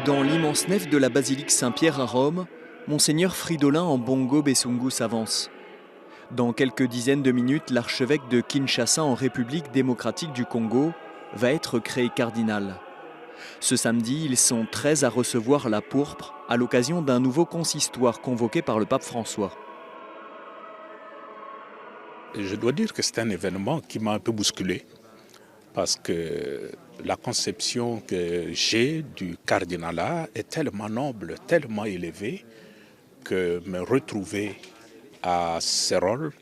Dans l'immense nef de la basilique Saint-Pierre à Rome, Monseigneur Fridolin Ambongo Besungu s'avance. Dans quelques dizaines de minutes, l'archevêque de Kinshasa en République démocratique du Congo va être créé cardinal. Ce samedi, ils sont 13 à recevoir la pourpre à l'occasion d'un nouveau consistoire convoqué par le pape François. Je dois dire que c'est un événement qui m'a un peu bousculé parce que la conception que j'ai du cardinalat est tellement noble, tellement élevée que me retrouver à ce rôle,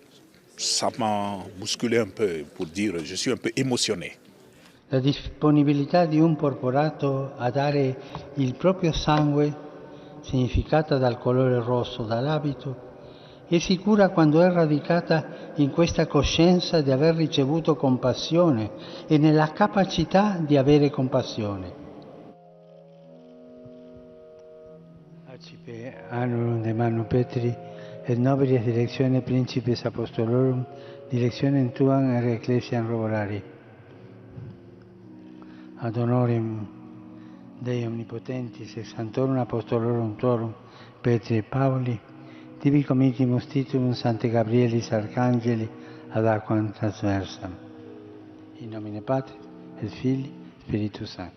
ça m'a bousculé un peu, pour dire, je suis un peu émotionné. La disponibilità di un porporato a dare il proprio sangue, significata dal colore rosso dall'abito, è sicura quando è radicata in questa coscienza di aver ricevuto compassione e nella capacità di avere compassione. Arcipe anulum de manu Petri et nobilis directione principes apostolorum directionem tuam et ecclesiam roborari. Ad honorem Dei omnipotentis ex sanctorum apostolorum tuorum Petri et Pauli tibi comitimus titulum Sancte Gabrielis Arcangeli ad aquam transversam. In nomine Patris et Filii Spiritus Sancti.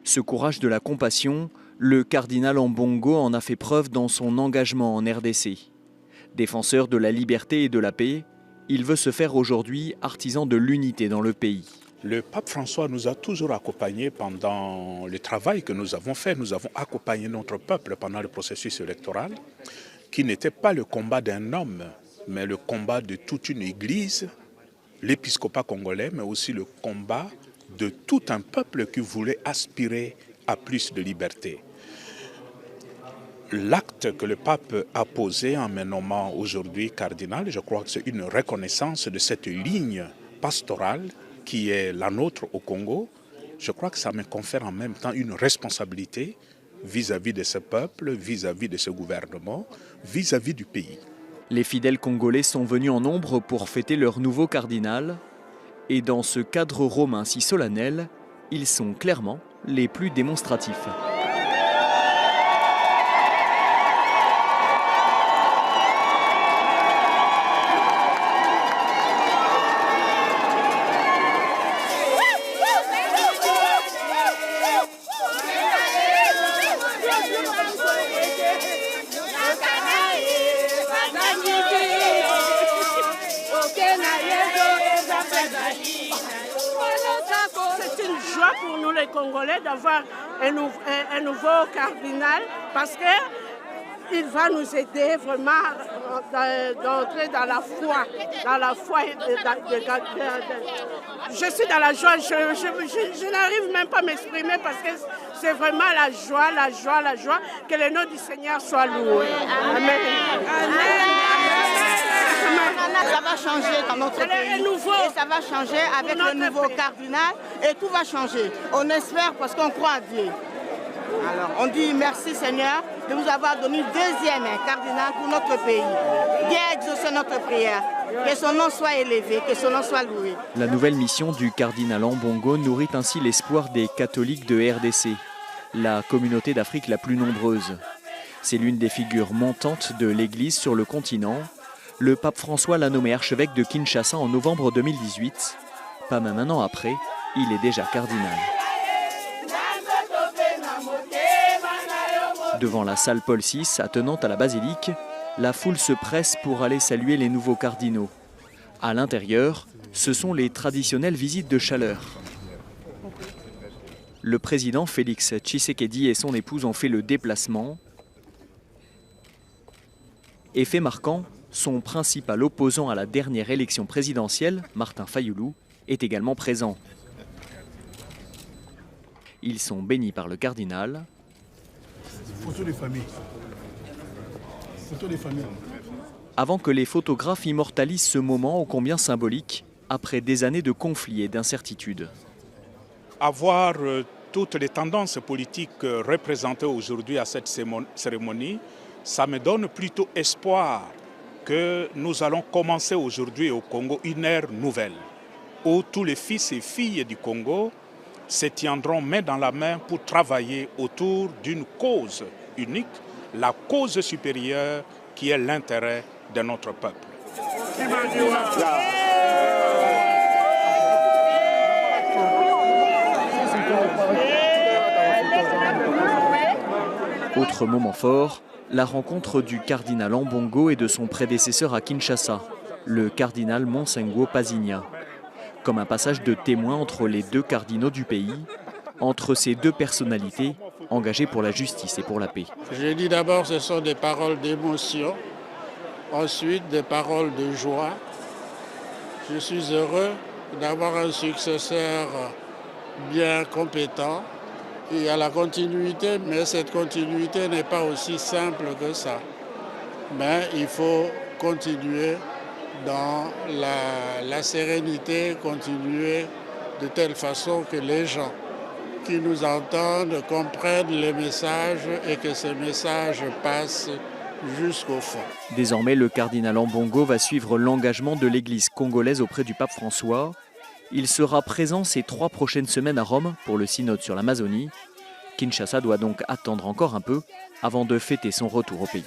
Ce courage de la compassion, le cardinal Ambongo en a fait preuve dans son engagement en RDC. Défenseur de la liberté et de la paix, il veut se faire aujourd'hui artisan de l'unité dans le pays. Le pape François nous a toujours accompagnés pendant le travail que nous avons fait. Nous avons accompagné notre peuple pendant le processus électoral, qui n'était pas le combat d'un homme, mais le combat de toute une église, l'épiscopat congolais, mais aussi le combat de tout un peuple qui voulait aspirer à plus de liberté. L'acte que le pape a posé en me nommant aujourd'hui cardinal, je crois que c'est une reconnaissance de cette ligne pastorale qui est la nôtre au Congo. Je crois que ça me confère en même temps une responsabilité vis-à-vis de ce peuple, vis-à-vis de ce gouvernement, vis-à-vis du pays. Les fidèles congolais sont venus en nombre pour fêter leur nouveau cardinal. Et dans ce cadre romain si solennel, ils sont clairement les plus démonstratifs. C'est une joie pour nous les Congolais d'avoir un nouveau cardinal parce qu'il va nous aider vraiment d'entrer dans la foi. Je suis dans la joie, je n'arrive même pas à m'exprimer parce que c'est vraiment la joie, que le nom du Seigneur soit loué. Amen. Ça va changer dans notre pays et ça va changer avec le nouveau cardinal et tout va changer. On espère parce qu'on croit à Dieu. Alors on dit merci Seigneur de nous avoir donné deuxième cardinal pour notre pays. Viens exaucer notre prière. Que son nom soit élevé, que son nom soit loué. La nouvelle mission du cardinal Ambongo nourrit ainsi l'espoir des catholiques de RDC, la communauté d'Afrique la plus nombreuse. C'est l'une des figures montantes de l'Église sur le continent. Le pape François l'a nommé archevêque de Kinshasa en novembre 2018. Pas même un an après, il est déjà cardinal. Devant la salle Paul VI, attenante à la basilique, la foule se presse pour aller saluer les nouveaux cardinaux. À l'intérieur, ce sont les traditionnelles visites de chaleur. Le président Félix Tshisekedi et son épouse ont fait le déplacement. Effet marquant, son principal opposant à la dernière élection présidentielle, Martin Fayulu, est également présent. Ils sont bénis par le cardinal. Photo des familles. Photo des familles. Avant que les photographes immortalisent ce moment ô combien symbolique, après des années de conflits et d'incertitudes. Avoir toutes les tendances politiques représentées aujourd'hui à cette cérémonie, ça me donne plutôt espoir que nous allons commencer aujourd'hui au Congo une ère nouvelle, où tous les fils et filles du Congo se tiendront main dans la main pour travailler autour d'une cause unique, la cause supérieure qui est l'intérêt de notre peuple. Autre moment fort, la rencontre du cardinal Ambongo et de son prédécesseur à Kinshasa, le cardinal Monsengo Pazinha. Comme un passage de témoin entre les deux cardinaux du pays, entre ces deux personnalités engagées pour la justice et pour la paix. Je dis d'abord ce sont des paroles d'émotion, ensuite des paroles de joie. Je suis heureux d'avoir un successeur bien compétent. Il y a la continuité, mais cette continuité n'est pas aussi simple que ça. Mais il faut continuer dans la sérénité, continuer de telle façon que les gens qui nous entendent comprennent les messages et que ces messages passent jusqu'au fond. Désormais, le cardinal Ambongo va suivre l'engagement de l'Église congolaise auprès du pape François. Il sera présent ces 3 prochaines semaines à Rome pour le synode sur l'Amazonie. Kinshasa doit donc attendre encore un peu avant de fêter son retour au pays.